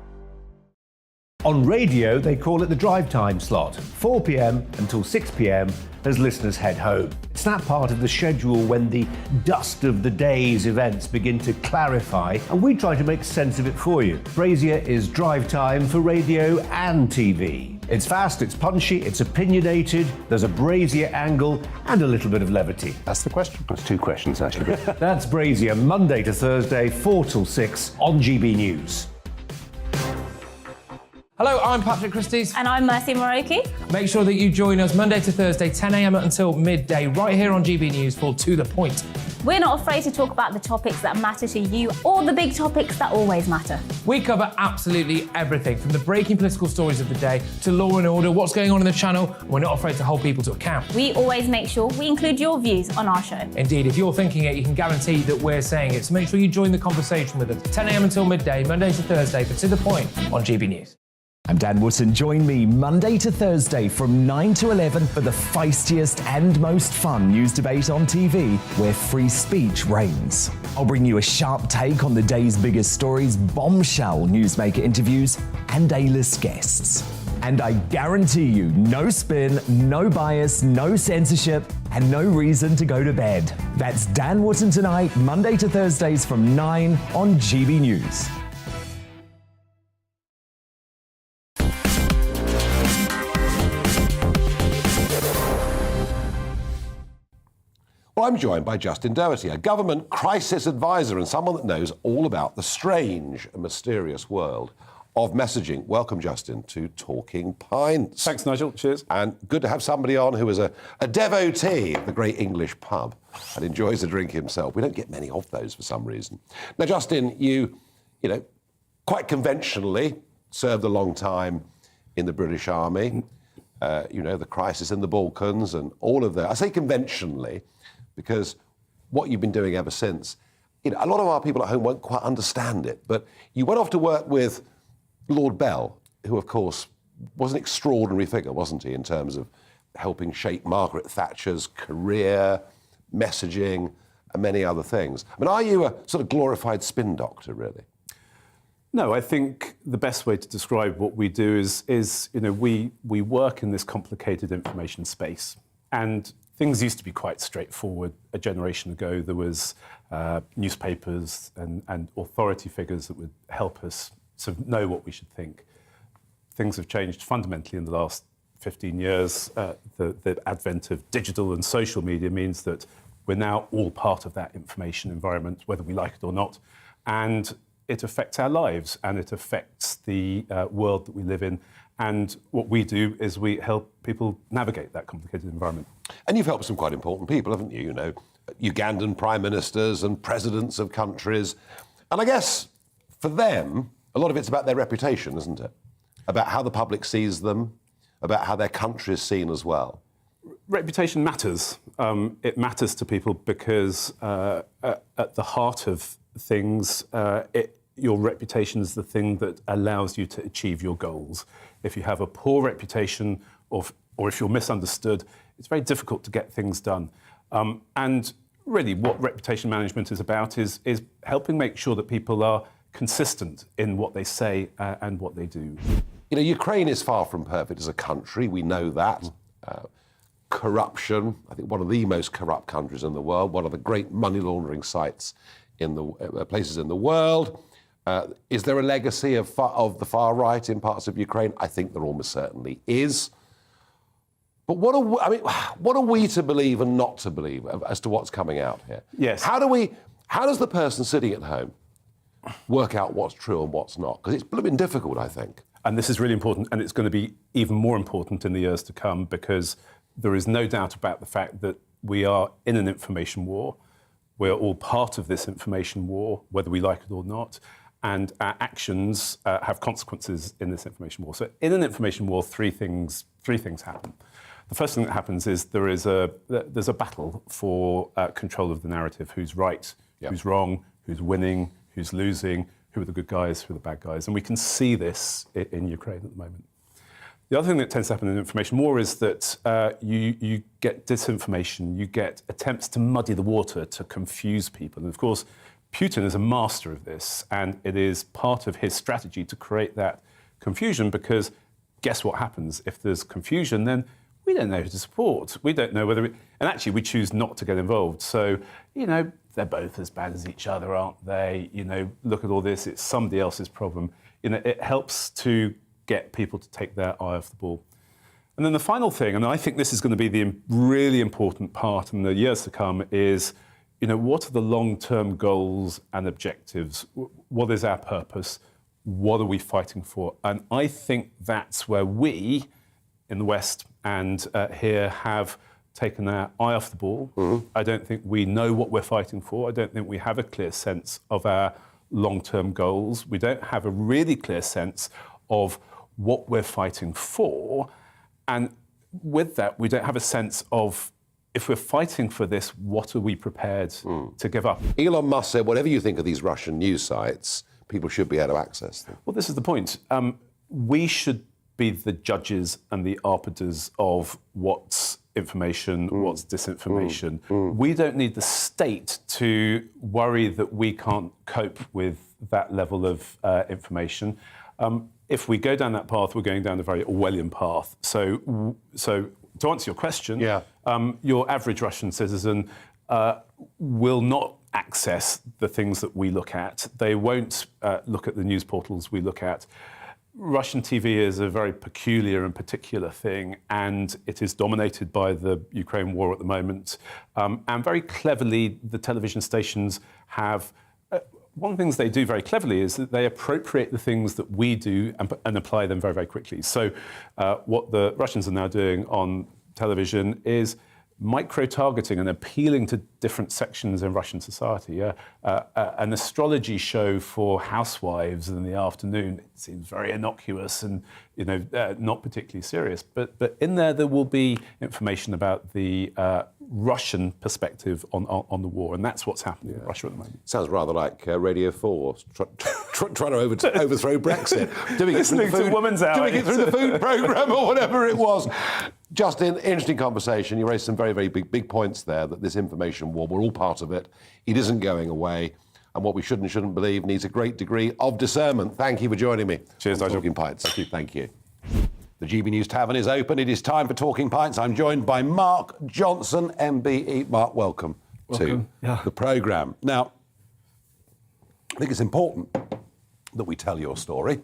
On radio, they call it the drive time slot, 4 p.m. until 6 p.m. as listeners head home. It's that part of the schedule when the dust of the day's events begin to clarify, and we try to make sense of it for you. Brazier is drive time for radio and TV. It's fast, it's punchy, it's opinionated, there's a Brazier angle and a little bit of levity. That's the question. That's two questions, actually. That's Brazier, Monday to Thursday, 4 till 6 on GB News. Hello, I'm Patrick Christie's. And I'm Mercy Moroki. Make sure that you join us Monday to Thursday, 10 a.m. until midday, right here on GB News for To The Point. We're not afraid to talk about the topics that matter to you or the big topics that always matter. We cover absolutely everything, from the breaking political stories of the day to law and order, what's going on in the channel. We're not afraid to hold people to account. We always make sure we include your views on our show. Indeed, if you're thinking it, you can guarantee that we're saying it. So make sure you join the conversation with us, 10 a.m. until midday, Monday to Thursday, for To The Point on GB News. I'm Dan Wootton. Join me Monday to Thursday from 9 to 11 for the feistiest and most fun news debate on TV, where free speech reigns. I'll bring you a sharp take on the day's biggest stories, bombshell newsmaker interviews, and A-list guests. And I guarantee you, no spin, no bias, no censorship, and no reason to go to bed. That's Dan Wootton tonight, Monday to Thursdays from 9 on GB News. Well, I'm joined by Justin Doherty, a government crisis advisor and someone that knows all about the strange and mysterious world of messaging. Welcome, Justin, to Talking Pints. Thanks, Nigel. Cheers. And good to have somebody on who is a devotee of the great English pub and enjoys a drink himself. We don't get many of those for some reason. Now, Justin, you quite conventionally served a long time in the British Army. The crisis in the Balkans and all of that. I say conventionally because what you've been doing ever since, a lot of our people at home won't quite understand it, but you went off to work with Lord Bell, who, of course, was an extraordinary figure, wasn't he, in terms of helping shape Margaret Thatcher's career, messaging, and many other things. I mean, are you a sort of glorified spin doctor, really? No, I think the best way to describe what we do is we work in this complicated information space, and things used to be quite straightforward. A generation ago, there was newspapers and authority figures that would help us sort of know what we should think. Things have changed fundamentally in the last 15 years. The advent of digital and social media means that we're now all part of that information environment, whether we like it or not. And it affects our lives, and it affects the world that we live in. And what we do is we help people navigate that complicated environment. And you've helped some quite important people, haven't you? You know, Ugandan prime ministers and presidents of countries. And I guess for them, a lot of it's about their reputation, isn't it? About how the public sees them, about how their country is seen as well. Reputation matters. It matters to people because at the heart of things, your reputation is the thing that allows you to achieve your goals. If you have a poor reputation or if you're misunderstood, it's very difficult to get things done. And really what reputation management is about is helping make sure that people are consistent in what they say and what they do. You know, Ukraine is far from perfect as a country. We know that. Corruption, I think one of the most corrupt countries in the world, one of the great money laundering sites in the places in the world. Is there a legacy of the far right in parts of Ukraine? I think there almost certainly is. But what are we to believe and not to believe as to what's coming out here? Yes. How does the person sitting at home work out what's true and what's not? Because it's been difficult, I think. And this is really important, and it's going to be even more important in the years to come, because there is no doubt about the fact that we are in an information war. We're all part of this information war, whether we like it or not, and our actions have consequences in this information war. So in an information war, three things happen. The first thing that happens is there's a battle for control of the narrative. Who's right, who's wrong, who's winning, who's losing, who are the good guys, who are the bad guys. And we can see this in Ukraine at the moment. The other thing that tends to happen in information war is that you get disinformation, you get attempts to muddy the water, to confuse people. And of course, Putin is a master of this, and it is part of his strategy to create that confusion, because guess what happens? If there's confusion, then we don't know who to support. We don't know whether and actually we choose not to get involved. So, they're both as bad as each other, aren't they? Look at all this, it's somebody else's problem. It helps to get people to take their eye off the ball. And then the final thing, and I think this is going to be the really important part in the years to come, is, what are the long-term goals and objectives? What is our purpose? What are we fighting for? And I think that's where we, in the West and here, have taken our eye off the ball. Mm-hmm. I don't think we know what we're fighting for. I don't think we have a clear sense of our long-term goals. We don't have a really clear sense of what we're fighting for. And with that, we don't have a sense of, if we're fighting for this, what are we prepared to give up? Elon Musk said, whatever you think of these Russian news sites, people should be able to access them. Well, this is the point. We should be the judges and the arbiters of what's information, what's disinformation. We don't need the state to worry that we can't cope with that level of information. If we go down that path, we're going down a very Orwellian path. So to answer your question, your average Russian citizen will not access the things that we look at. They won't look at the news portals we look at. Russian TV is a very peculiar and particular thing, and it is dominated by the Ukraine war at the moment. And very cleverly, the television stations have... one of the things they do very cleverly is that they appropriate the things that we do and apply them very, very quickly. So what the Russians are now doing on television is micro-targeting and appealing to different sections in Russian society. An astrology show for housewives in the afternoon, it seems very innocuous and not particularly serious. But in there will be information about the Russian perspective on the war, and that's what's happening in Russia at the moment. Sounds rather like Radio 4 trying to overthrow Brexit. Doing it through the food programme or whatever it was. Justin, interesting conversation. You raised some very, very big points there, that this information war, we're all part of it. It isn't going away. and what we should and shouldn't believe needs a great degree of discernment. Thank you for joining me. Cheers, Nigel. Talking Pints. Thank you. The GB News Tavern is open. It is time for Talking Pints. I'm joined by Mark Johnson, MBE. Mark, welcome to the programme. Now, I think it's important that we tell your story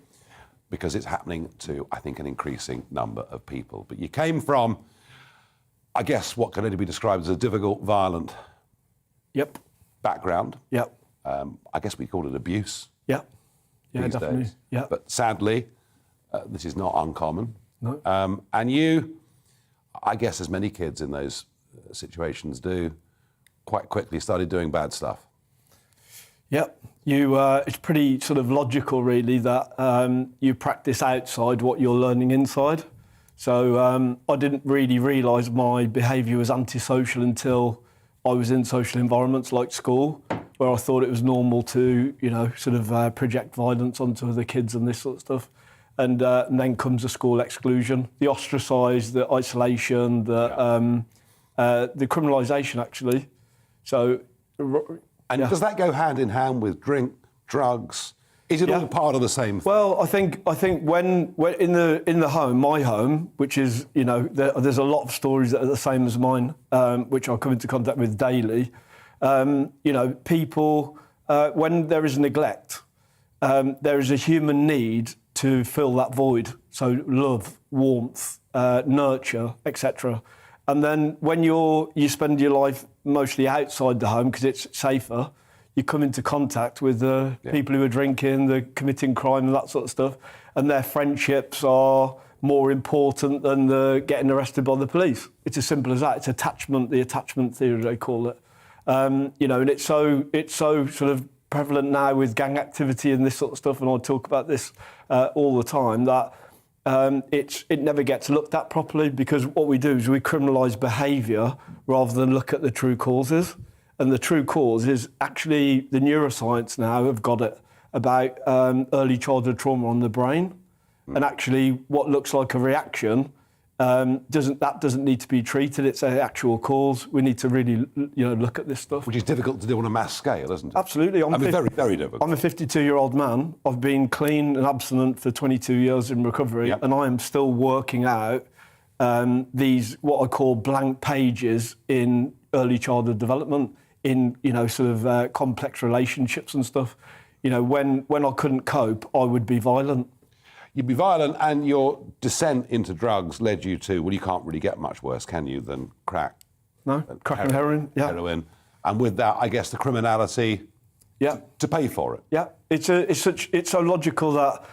because it's happening to, I think, an increasing number of people. But you came from, I guess, what can only be described as a difficult, violent background. I guess we call it abuse. Yeah, these definitely. days. Yeah. But sadly, this is not uncommon. No. And you, I guess as many kids in those situations do, quite quickly started doing bad stuff. Yep. It's pretty sort of logical, really, that you practice outside what you're learning inside. So I didn't really realise my behaviour was antisocial until I was in social environments like school, where I thought it was normal to, sort of project violence onto other kids and this sort of stuff. And then comes the school exclusion, the ostracised, the isolation, the criminalisation, actually. So, does that go hand in hand with drink, drugs? Is it all part of the same thing? Well, I think when in the home, my home, which is there's a lot of stories that are the same as mine, which I come into contact with daily. People when there is neglect, there is a human need to fill that void. So love, warmth, nurture, etc. And then when you spend your life mostly outside the home because it's safer, you come into contact with the people who are drinking, the committing crime and that sort of stuff, and their friendships are more important than the getting arrested by the police. It's as simple as that. It's attachment, the attachment theory they call it. And it's so sort of prevalent now with gang activity and this sort of stuff, and I talk about this all the time, that it never gets looked at properly, because what we do is we criminalise behaviour rather than look at the true causes. And the true cause is actually the neuroscience now have got it about early childhood trauma on the brain. And actually what looks like a reaction doesn't need to be treated. It's an actual cause. We need to really look at this stuff. Which is difficult to do on a mass scale, isn't it? Absolutely. Very, very difficult. I'm a 52-year-old man. I've been clean and abstinent for 22 years in recovery, and I am still working out these, what I call blank pages in early childhood development, in sort of complex relationships and stuff. When I couldn't cope, I would be violent. You'd be violent, and your descent into drugs led you to, well, you can't really get much worse, can you, than crack? No, crack and heroin, Heroin. And with that, I guess, the criminality to pay for it. Yeah, it's so logical that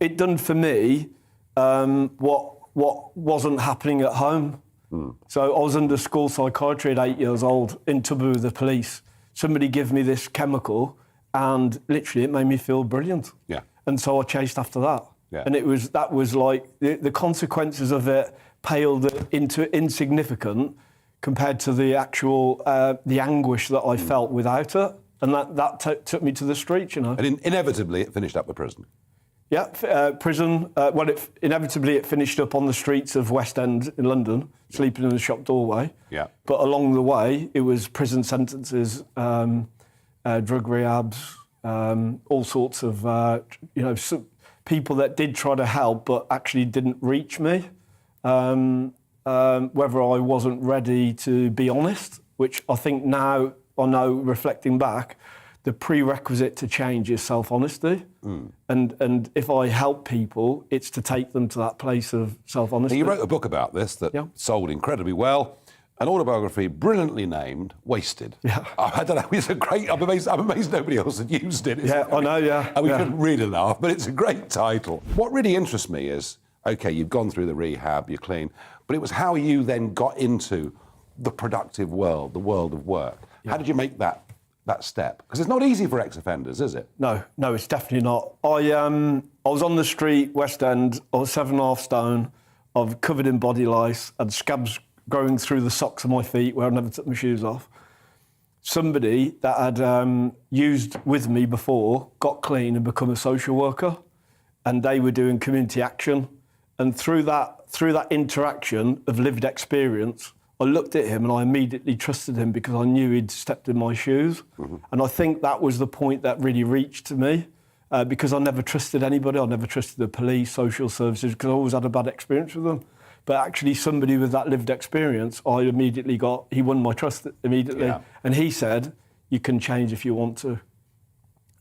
it done for me what wasn't happening at home. So I was under school psychiatry at 8 years old, in trouble with the police. Somebody gave me this chemical, and literally it made me feel brilliant. Yeah. And so I chased after that. Yeah. And that was like the consequences of it paled into insignificant compared to the actual the anguish that I felt without it, and that took me to the streets, And inevitably, it finished up with prison. Yeah, prison. Inevitably it finished up on the streets of West End in London, sleeping in the shop doorway. Yeah. But along the way, it was prison sentences, drug rehabs, all sorts of people that did try to help but actually didn't reach me. Whether I wasn't ready to be honest, which I think now I know, reflecting back, the prerequisite to change is self-honesty. And if I help people, it's to take them to that place of self-honesty. You wrote a book about this that sold incredibly well. An autobiography brilliantly named Wasted. Yeah. I don't know, it's a great... I'm amazed nobody else had used it. I know, yeah. And we couldn't read enough, but it's a great title. What really interests me is, OK, you've gone through the rehab, you're clean, but it was how you then got into the productive world, the world of work. Yeah. How did you make that step? Because it's not easy for ex-offenders, is it? No, it's definitely not. I was on the street, West End, I was 7.5 stone, I was covered in body lice, had scabs growing through the socks of my feet where I never took my shoes off. Somebody that had used with me before got clean and become a social worker, and they were doing community action. And through that interaction of lived experience, I looked at him and I immediately trusted him because I knew he'd stepped in my shoes. And I think that was the point that really reached to me because I never trusted anybody. I never trusted the police, social services, because I always had a bad experience with them. But actually somebody with that lived experience, he won my trust immediately. Yeah. And he said, you can change if you want to.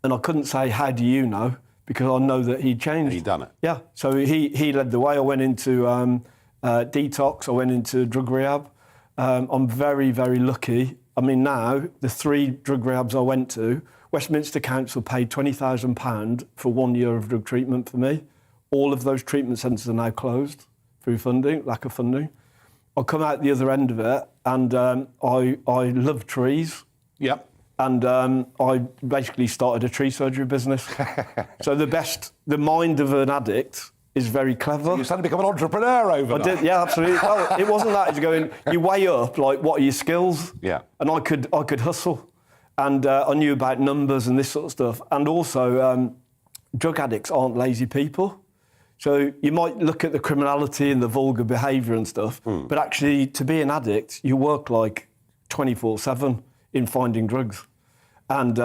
And I couldn't say, how do you know? Because I know that he'd changed. And he'd done it. Yeah. So he led the way. I went into detox. I went into drug rehab. I'm very, very lucky. I mean, now, the 3 drug rehabs I went to, Westminster Council paid £20,000 for 1 year of drug treatment for me. All of those treatment centres are now closed through lack of funding. I come out the other end of it, and I love trees. Yep. And I basically started a tree surgery business. So the mind of an addict is very clever. So you suddenly become an entrepreneur overnight. I did, yeah, absolutely. Well, it wasn't that. You weigh up, like, what are your skills? Yeah. And I could hustle. And I knew about numbers and this sort of stuff. And also, drug addicts aren't lazy people. So you might look at the criminality and the vulgar behaviour and stuff, but actually, to be an addict, you work like 24/7 in finding drugs. And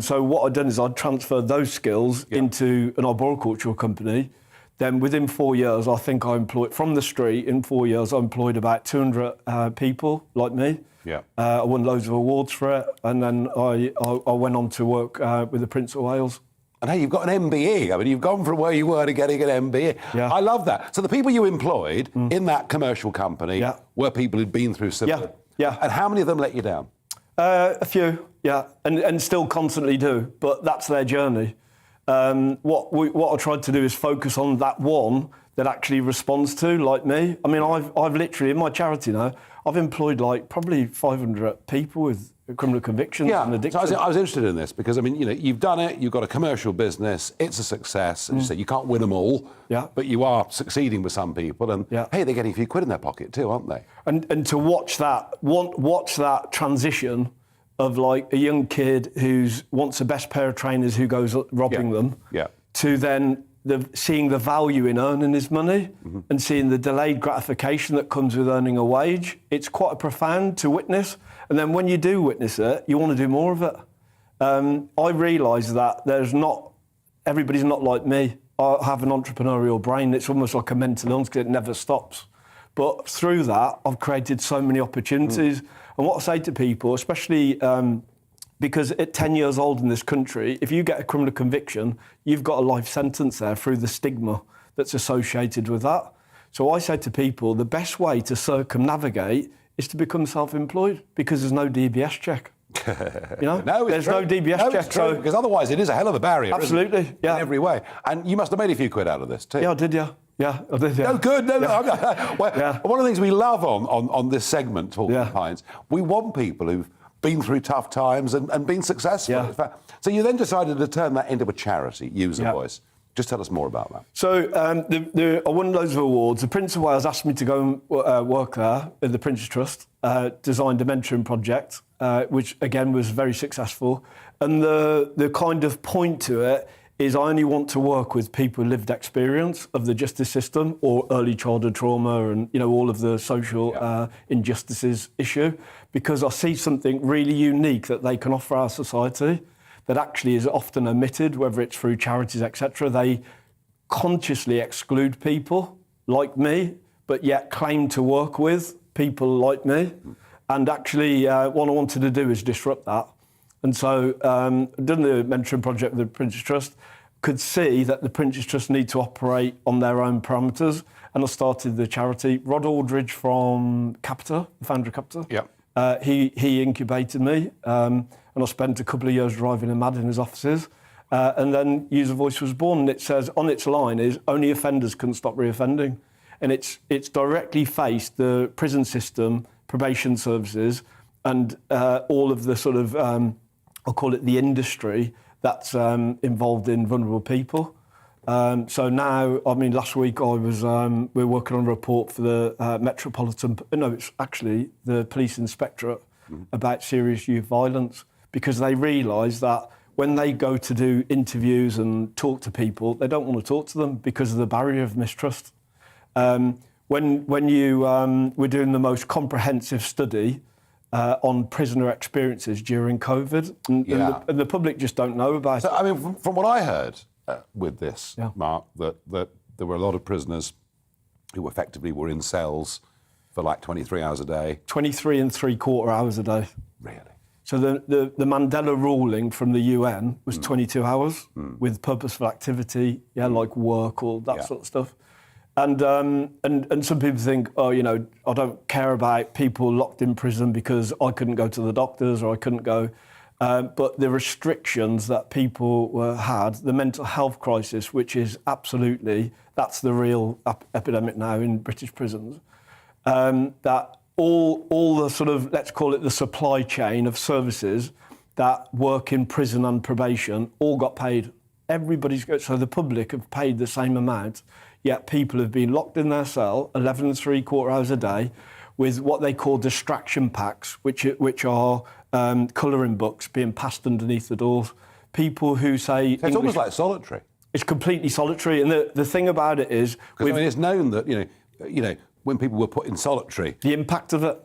so what I'd done is I'd transferred those skills into an arboricultural company. Then within 4 years, I think I employed, from the street, in 4 years, I employed about 200 people like me. Yeah. I won loads of awards for it. And then I went on to work with the Prince of Wales. And hey, you've got an MBE. I mean, you've gone from where you were to getting an MBE. Yeah. I love that. So the people you employed in that commercial company were people who'd been through similar. Yeah. And how many of them let you down? A few, yeah, and still constantly do, but that's their journey. What I tried to do is focus on that one that actually responds to, like me. I mean, I've literally, in my charity now, I've employed like probably 500 people with criminal convictions and addiction. So I was interested in this because, I mean, you've done it, you've got a commercial business, it's a success, and you say you can't win them all, but you are succeeding with some people, and hey, they're getting a few quid in their pocket too, aren't they? And to watch that transition of like a young kid who wants the best pair of trainers who goes robbing them, to then seeing the value in earning his money and seeing the delayed gratification that comes with earning a wage, it's quite profound to witness. And then when you do witness it, you want to do more of it. I realise that everybody's not like me. I have an entrepreneurial brain. It's almost like a mental illness because it never stops. But through that, I've created so many opportunities. And what I say to people, especially because at 10 years old in this country, if you get a criminal conviction, you've got a life sentence there through the stigma that's associated with that. So I say to people, the best way to circumnavigate is to become self-employed because there's no DBS check. There's no DBS check. It's true, because otherwise it is a hell of a barrier. Absolutely, isn't it? In every way. And you must have made a few quid out of this too. Yeah, I did, yeah. Yeah, I did, yeah. No, good. No, One of the things we love on this segment, Talking Pints, we want people who've been through tough times and been successful. Yeah. So you then decided to turn that into a charity, Use a Voice. Just tell us more about that. So I won loads of awards. The Prince of Wales asked me to go and work there at the Prince's Trust, designed a mentoring project, which again was very successful. And the kind of point to it is I only want to work with people with lived experience of the justice system or early childhood trauma and all of the social injustices issue, because I see something really unique that they can offer our society that actually is often omitted, whether it's through charities, etc. They consciously exclude people like me, but yet claim to work with people like me. And actually, what I wanted to do is disrupt that. And so I've done the mentoring project with the Prince's Trust, could see that the Prince's Trust need to operate on their own parameters, and I started the charity. Rod Aldridge from Capita, the founder of Capita, he incubated me, and I spent a couple of years driving him mad in his offices. And then Use a Voice was born, and it says on its line is only offenders can stop reoffending. And it's directly faced the prison system, probation services, and all of the sort of, I'll call it the industry that's involved in vulnerable people. So now, I mean, last week we're working on a report for the it's actually the police inspectorate about serious youth violence, because they realise that when they go to do interviews and talk to people, they don't want to talk to them because of the barrier of mistrust. when we're doing the most comprehensive study on prisoner experiences during COVID, and the public just don't know about it. I mean, from what I heard with this, Mark, that there were a lot of prisoners who effectively were in cells for like 23 hours a day. 23 and 3/4 hours a day. Really? So the Mandela ruling from the UN was 22 hours with purposeful activity, like work, all that sort of stuff. And some people think, I don't care about people locked in prison because I couldn't go to the doctors or I couldn't go. But the restrictions that people had, the mental health crisis, which is that's the real epidemic now in British prisons, that all the sort of, let's call it the supply chain of services that work in prison and probation all got paid. So the public have paid the same amount, yet people have been locked in their cell 11 3/4 hours a day with what they call distraction packs, which are colouring books being passed underneath the doors. People who say... So it's almost like solitary. It's completely solitary. And the thing about it is... it's known that, when people were put in solitary... The impact of it.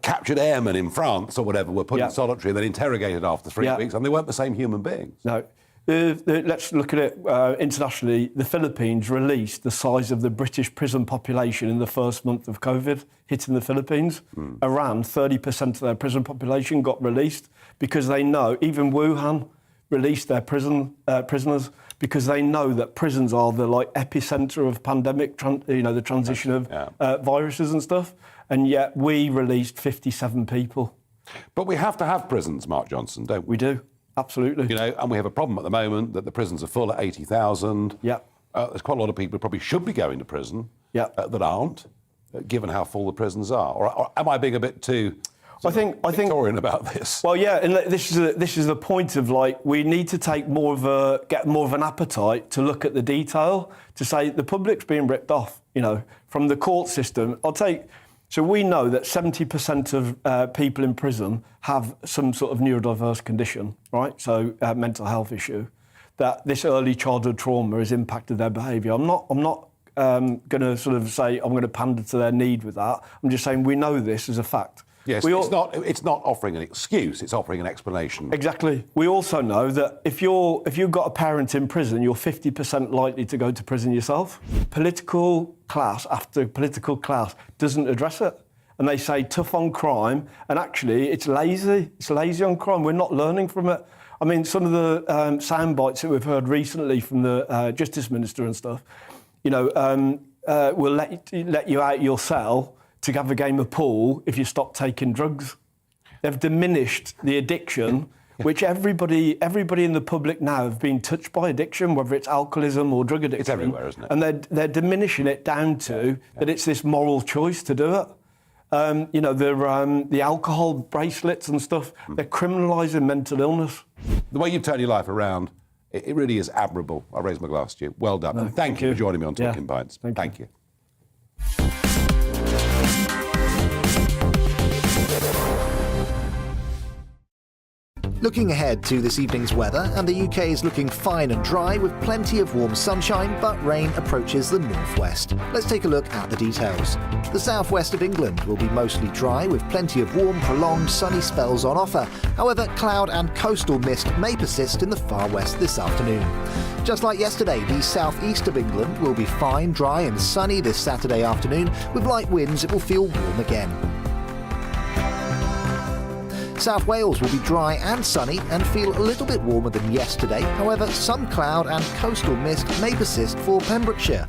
Captured airmen in France or whatever were put in solitary and then interrogated after 3 weeks, and they weren't the same human beings. No. Let's look at it internationally. The Philippines released the size of the British prison population in the first month of COVID, hitting the Philippines. Around 30% of their prison population got released because they know, even Wuhan released their prisoners because they know that prisons are the epicenter of pandemic, the transition of viruses and stuff. And yet we released 57 people. But we have to have prisons, Mark Johnson, don't we? We do. Absolutely. And we have a problem at the moment that the prisons are full at 80,000. Yeah. There's quite a lot of people who probably should be going to prison that aren't, given how full the prisons are. Or am I being a bit too Victorian about this? Well, yeah, and this is the point of we need to take get more of an appetite to look at the detail, to say the public's being ripped off, from the court system. So we know that 70% of people in prison have some sort of neurodiverse condition, right? So mental health issue, that this early childhood trauma has impacted their behaviour. I'm not going to sort of say I'm going to pander to their need with that. I'm just saying we know this as a fact. Yes, it's not offering an excuse, it's offering an explanation. Exactly. We also know that if you've got a parent in prison, you're 50% likely to go to prison yourself. Political class after political class doesn't address it. And they say tough on crime, and actually it's lazy. It's lazy on crime. We're not learning from it. I mean, some of the sound bites that we've heard recently from the Justice Minister and stuff, will let you out your cell to have a game of pool if you stop taking drugs. They've diminished the addiction, which everybody in the public now have been touched by addiction, whether it's alcoholism or drug addiction. It's everywhere, isn't it? And they're diminishing it down to that it's this moral choice to do it. The alcohol bracelets and stuff, they're criminalising mental illness. The way you've turned your life around, it really is admirable. I raise my glass to you. Well done. And thank you for joining me on Talking Pints. Thank you. Looking ahead to this evening's weather, and the UK is looking fine and dry with plenty of warm sunshine, but rain approaches the northwest. Let's take a look at the details. The southwest of England will be mostly dry with plenty of warm, prolonged sunny spells on offer. However, cloud and coastal mist may persist in the far west this afternoon. Just like yesterday, the southeast of England will be fine, dry and sunny this Saturday afternoon. With light winds, it will feel warm again. South Wales will be dry and sunny and feel a little bit warmer than yesterday. However, some cloud and coastal mist may persist for Pembrokeshire.